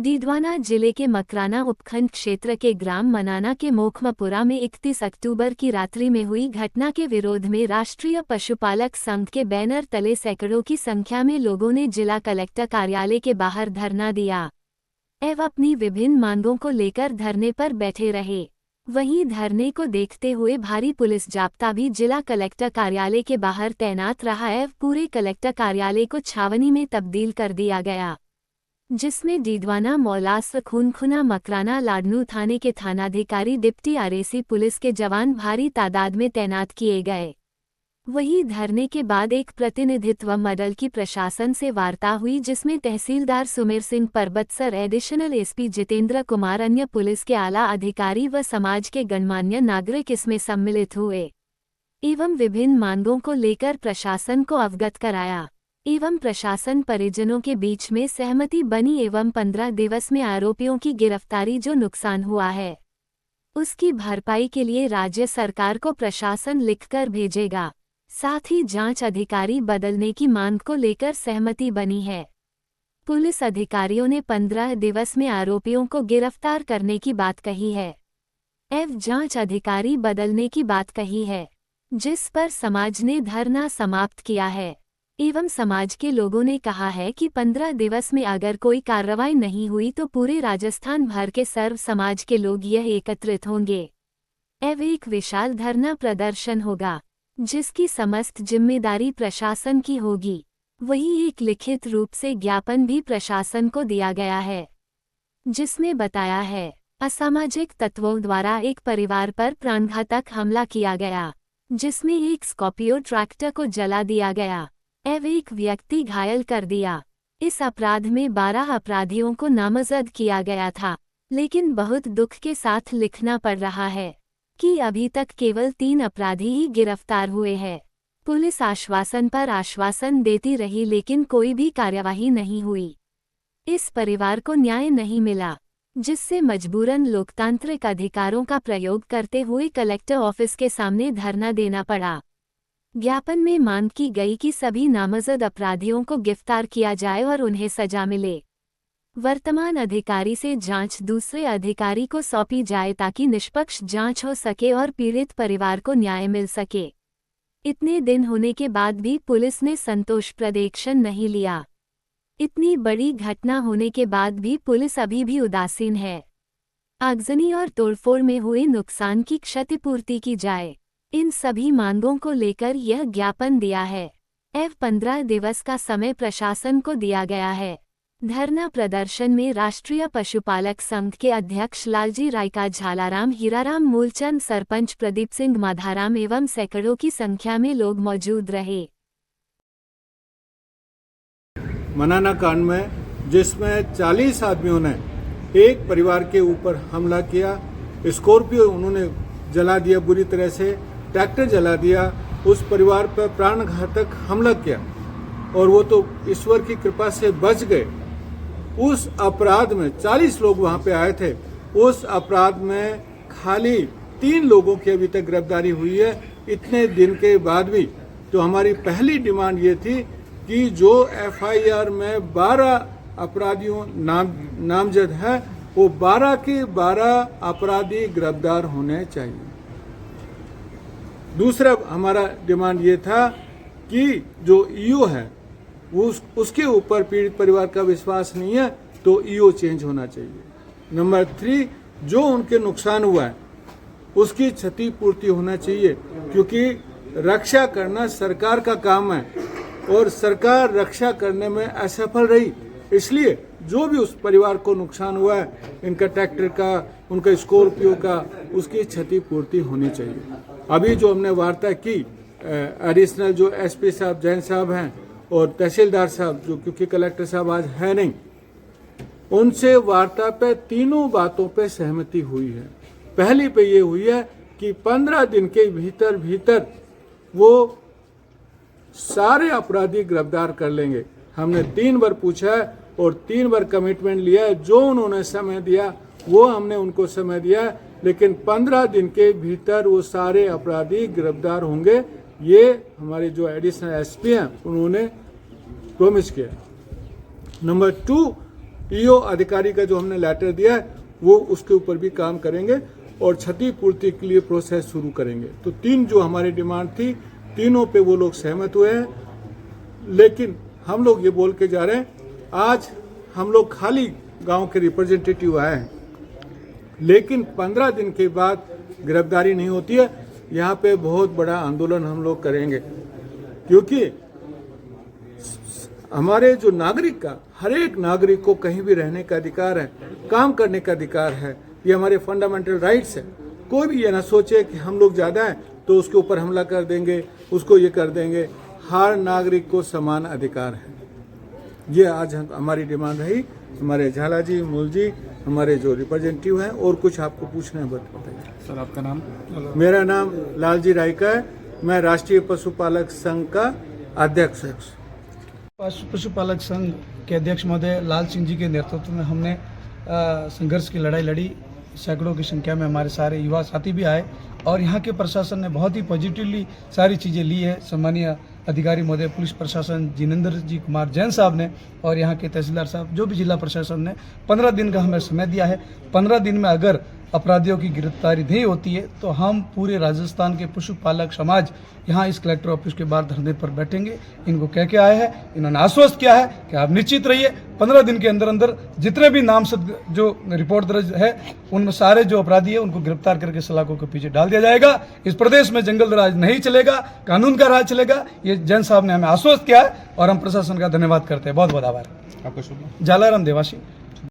डीडवाना जिले के मकराना उपखंड क्षेत्र के ग्राम मनाना के मोखमपुरा में 31 अक्टूबर की रात्रि में हुई घटना के विरोध में राष्ट्रीय पशुपालक संघ के बैनर तले सैकड़ों की संख्या में लोगों ने जिला कलेक्टर कार्यालय के बाहर धरना दिया एवं अपनी विभिन्न मांगों को लेकर धरने पर बैठे रहे। वहीं धरने को देखते हुए भारी पुलिस जाब्ता भी जिला कलेक्टर कार्यालय के बाहर तैनात रहा एवं पूरे कलेक्टर कार्यालय को छावनी में तब्दील कर दिया गया, जिसमें डीडवाना मौलास खूनखुना मकराना लाडनू थाने के थानाधिकारी डिप्टी आरएसी पुलिस के जवान भारी तादाद में तैनात किए गए। वहीं धरने के बाद एक प्रतिनिधित्व मंडल की प्रशासन से वार्ता हुई, जिसमें तहसीलदार सुमेर सिंह परबतसर, एडिशनल एसपी जितेंद्र कुमार, अन्य पुलिस के आला अधिकारी व समाज के गणमान्य नागरिक इसमें सम्मिलित हुए एवं विभिन्न मांगों को लेकर प्रशासन को अवगत कराया एवं प्रशासन परिजनों के बीच में सहमति बनी एवं 15 दिवस में आरोपियों की गिरफ्तारी जो नुकसान हुआ है उसकी भरपाई के लिए राज्य सरकार को प्रशासन लिखकर भेजेगा। साथ ही जांच अधिकारी बदलने की मांग को लेकर सहमति बनी है। पुलिस अधिकारियों ने 15 दिवस में आरोपियों को गिरफ्तार करने की बात कही है एवं जांच अधिकारी बदलने की बात कही है, जिस पर समाज ने धरना समाप्त किया है एवं समाज के लोगों ने कहा है कि 15 दिवस में अगर कोई कार्रवाई नहीं हुई तो पूरे राजस्थान भर के सर्व समाज के लोग यह एकत्रित होंगे एवं एक विशाल धरना प्रदर्शन होगा, जिसकी समस्त जिम्मेदारी प्रशासन की होगी। वहीं एक लिखित रूप से ज्ञापन भी प्रशासन को दिया गया है, जिसमें बताया है असामाजिक तत्वों द्वारा एक परिवार पर प्राणघातक हमला किया गया, जिसमें एक स्कॉर्पियो ट्रैक्टर को जला दिया गया एवं एक व्यक्ति घायल कर दिया। इस अपराध में 12 अपराधियों को नामजद किया गया था, लेकिन बहुत दुख के साथ लिखना पड़ रहा है कि अभी तक केवल 3 अपराधी ही गिरफ्तार हुए हैं। पुलिस आश्वासन पर आश्वासन देती रही, लेकिन कोई भी कार्यवाही नहीं हुई। इस परिवार को न्याय नहीं मिला, जिससे मजबूरन लोकतांत्रिक अधिकारों का प्रयोग करते हुए कलेक्टर ऑफिस के सामने धरना देना पड़ा। ज्ञापन में मांग की गई कि सभी नामजद अपराधियों को गिरफ्तार किया जाए और उन्हें सजा मिले। वर्तमान अधिकारी से जांच दूसरे अधिकारी को सौंपी जाए ताकि निष्पक्ष जांच हो सके और पीड़ित परिवार को न्याय मिल सके। इतने दिन होने के बाद भी पुलिस ने संतोष प्रदर्शन नहीं लिया। इतनी बड़ी घटना होने के बाद भी पुलिस अभी भी उदासीन है। आगजनी और तोड़फोड़ में हुए नुकसान की क्षतिपूर्ति की जाए, इन सभी मांगों को लेकर यह ज्ञापन दिया है एवं 15 दिवस का समय प्रशासन को दिया गया है। धरना प्रदर्शन में राष्ट्रीय पशुपालक संघ के अध्यक्ष लालजी रायका, झालाराम हीराराम, मूलचंद, सरपंच प्रदीप सिंह माधाराम एवं सैकड़ों की संख्या में लोग मौजूद रहे। मनाना कांड में, जिसमें 40 आदमियों ने एक परिवार के ऊपर हमला किया, स्कॉर्पियो उन्होंने जला दिया, बुरी तरह से ट्रैक्टर जला दिया, उस परिवार पर प्राणघातक हमला किया और वो तो ईश्वर की कृपा से बच गए। उस अपराध में 40 लोग वहां पे आए थे। उस अपराध में खाली 3 लोगों की अभी तक गिरफ्तारी हुई है, इतने दिन के बाद भी। तो हमारी पहली डिमांड ये थी कि जो एफआईआर में 12 अपराधियों नामजद है, वो 12 के 12 अपराधी गिरफ्तार होने चाहिए। दूसरा हमारा डिमांड ये था कि जो ईओ है उसके ऊपर पीड़ित परिवार का विश्वास नहीं है, तो ईओ चेंज होना चाहिए। नंबर 3, जो उनके नुकसान हुआ है उसकी क्षतिपूर्ति होना चाहिए, क्योंकि रक्षा करना सरकार का काम है और सरकार रक्षा करने में असफल रही। इसलिए जो भी उस परिवार को नुकसान हुआ है, इनका ट्रैक्टर का, उनका स्कॉर्पियो का, उसकी क्षतिपूर्ति होनी चाहिए। अभी जो हमने वार्ता की, एडिशनल जो एसपी साहब जैन साहब हैं और तहसीलदार साहब, जो क्योंकि कलेक्टर साहब आज है नहीं, उनसे वार्ता पे तीनों बातों पे सहमति हुई है। पहली पे ये हुई है कि 15 दिन के भीतर वो सारे अपराधी गिरफ्तार कर लेंगे। हमने 3 बार पूछा है और 3 बार कमिटमेंट लिया है। जो उन्होंने समय दिया वो हमने उनको समय दिया, लेकिन 15 दिन के भीतर वो सारे अपराधी गिरफ्तार होंगे। ये हमारे जो एडिशनल एसपी हैं उन्होंने प्रॉमिस किया। नंबर 2, ईओ अधिकारी का जो हमने लेटर दिया है वो उसके ऊपर भी काम करेंगे और क्षतिपूर्ति के लिए प्रोसेस शुरू करेंगे। तो 3 जो हमारी डिमांड थी, तीनों पे वो लोग सहमत हुए हैं। लेकिन हम लोग ये बोल के जा रहे हैं, आज हम लोग खाली गांव के रिप्रेजेंटेटिव आए हैं, लेकिन 15 दिन के बाद गिरफ्तारी नहीं होती है, यहाँ पे बहुत बड़ा आंदोलन हम लोग करेंगे। क्योंकि हमारे जो नागरिक का, हर एक नागरिक को कहीं भी रहने का अधिकार है, काम करने का अधिकार है, ये हमारे फंडामेंटल राइट्स है। कोई भी ये ना सोचे कि हम लोग ज़्यादा हैं तो उसके ऊपर हमला कर देंगे, उसको ये कर देंगे। हर नागरिक को समान अधिकार है। ये आज हमारी डिमांड रही। हमारे झाला जी, मूल जी, हमारे जो रिप्रेजेंटेटिव हैं, और कुछ आपको पूछना है बताइए। सर आपका नाम? मेरा नाम लालजी रायका है, मैं राष्ट्रीय पशुपालक संघ का अध्यक्ष हूँ। पशुपालक संघ के अध्यक्ष महोदय लाल सिंह जी के नेतृत्व में हमने संघर्ष की लड़ाई लड़ी। सैकड़ों की संख्या में हमारे सारे युवा साथी भी आए और यहाँ के प्रशासन ने बहुत ही पॉजिटिवली सारी चीज़ें ली है। सम्मानीय अधिकारी महोदय, पुलिस प्रशासन, जिनेंद्र जी कुमार जैन साहब ने और यहाँ के तहसीलदार साहब, जो भी जिला प्रशासन ने 15 दिन का हमें समय दिया है। 15 दिन में अगर अपराधियों की गिरफ्तारी नहीं होती है तो हम पूरे राजस्थान के पशुपालक समाज यहाँ इस कलेक्टर ऑफिस के बाहर धरने पर बैठेंगे। इनको कह के आए हैं, इन्होंने आश्वस्त किया है कि आप निश्चित रहिए, 15 दिन के अंदर अंदर जितने भी नामजद जो रिपोर्ट दर्ज है उनमें सारे जो अपराधी है उनको गिरफ्तार करके सलाखों के पीछे डाल दिया जाएगा। इस प्रदेश में जंगल राज नहीं चलेगा, कानून का राज चलेगा। ये जैन साहब ने हमें आश्वस्त किया है और हम प्रशासन का धन्यवाद करते हैं। बहुत बहुत आभार। आपका शुभ नाम? जालाराम देवासी।